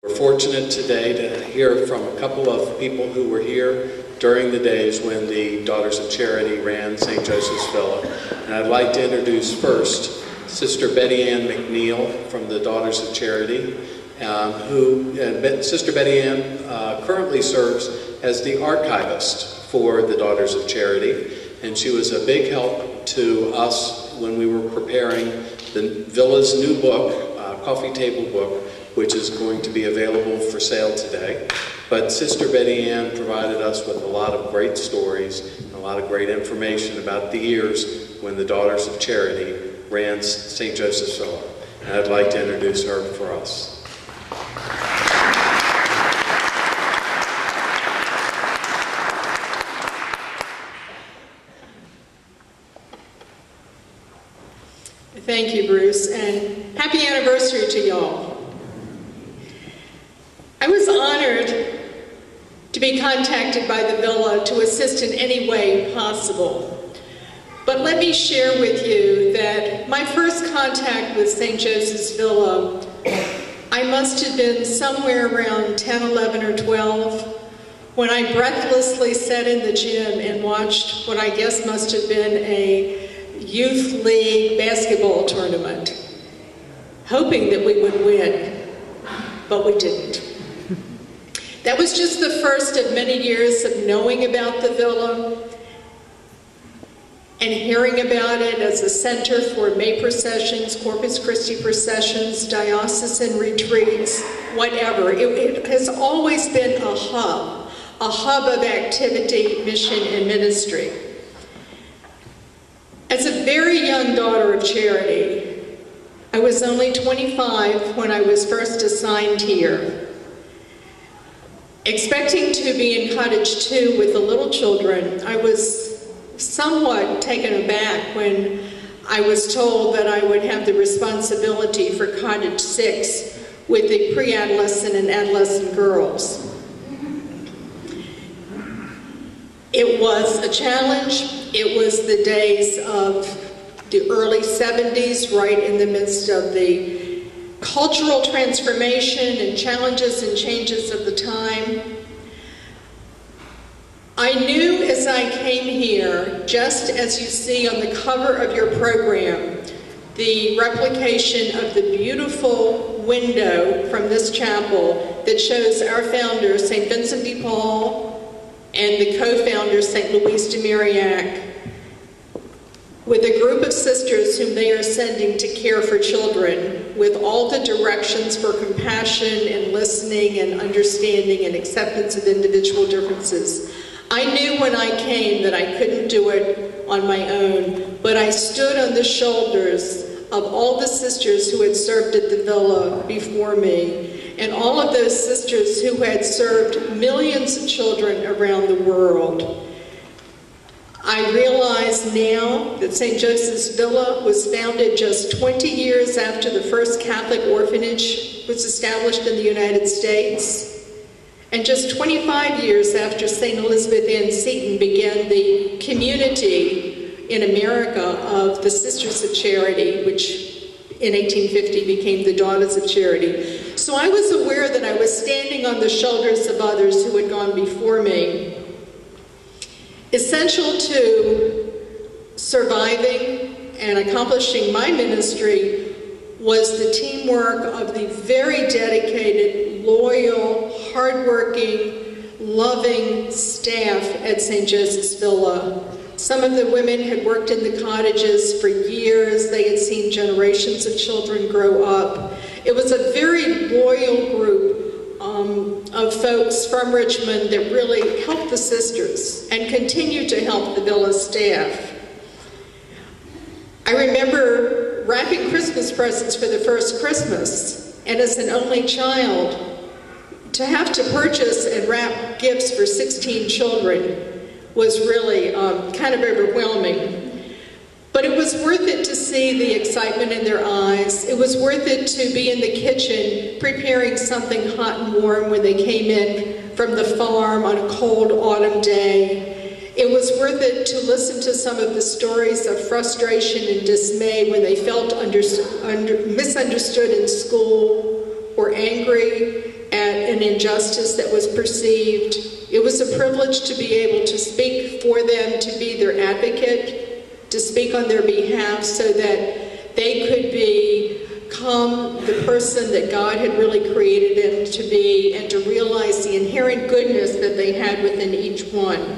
We're fortunate today to hear from a couple of people who were here during the days when the Daughters of Charity ran St. Joseph's Villa. And I'd like to introduce first Sister Betty Ann McNeil from the Daughters of Charity, Sister Betty Ann currently serves as the archivist for the Daughters of Charity, and she was a big help to us when we were preparing the Villa's new book, coffee table book, which is going to be available for sale today. But Sister Betty Ann provided us with a lot of great stories and a lot of great information about the years when the Daughters of Charity ran St. Joseph's Villa. And I'd like to introduce her for us. Thank you, Bruce, and happy anniversary to y'all. I was honored to be contacted by the Villa to assist in any way possible. But let me share with you that my first contact with St. Joseph's Villa, I must have been somewhere around 10, 11, or 12, when I breathlessly sat in the gym and watched what I guess must have been a youth league basketball tournament, hoping that we would win, but we didn't. That was just the first of many years of knowing about the Villa and hearing about it as a center for May processions, Corpus Christi processions, diocesan retreats, whatever. It has always been a hub of activity, mission, and ministry. As a very young daughter of charity, I was only 25 when I was first assigned here. Expecting to be in Cottage 2 with the little children, I was somewhat taken aback when I was told that I would have the responsibility for Cottage 6 with the pre-adolescent and adolescent girls. It was a challenge. It was the days of the early 70s, right in the midst of the cultural transformation and challenges and changes of the time. I knew as I came here, just as you see on the cover of your program, the replication of the beautiful window from this chapel that shows our founder, St. Vincent de Paul, and the co-founder, St. Louise de Marillac, with a group of sisters whom they are sending to care for children, with all the directions for compassion and listening and understanding and acceptance of individual differences. I knew when I came that I couldn't do it on my own, but I stood on the shoulders of all the sisters who had served at the Villa before me, and all of those sisters who had served millions of children around the world. I realize now that St. Joseph's Villa was founded just 20 years after the first Catholic orphanage was established in the United States, and just 25 years after St. Elizabeth Ann Seton began the community in America of the Sisters of Charity, which in 1850 became the Daughters of Charity. So I was aware that I was standing on the shoulders of others who had gone before me. Essential to surviving and accomplishing my ministry was the teamwork of the very dedicated, loyal, hardworking, loving staff at St. Joseph's Villa. Some of the women had worked in the cottages for years. They had seen generations of children grow up. It was a very loyal group of folks from Richmond that really helped the sisters and continue to help the Villa staff. I remember wrapping Christmas presents for the first Christmas, and as an only child, to have to purchase and wrap gifts for 16 children was really kind of overwhelming. But it was worth it to see the excitement in their eyes. It was worth it to be in the kitchen preparing something hot and warm when they came in from the farm on a cold autumn day. It was worth it to listen to some of the stories of frustration and dismay when they felt misunderstood in school or angry at at an injustice that was perceived. It was a privilege to be able to speak for them, to be their advocate, to speak on their behalf so that they could become the person that God had really created them to be, and to realize the inherent goodness that they had within each one.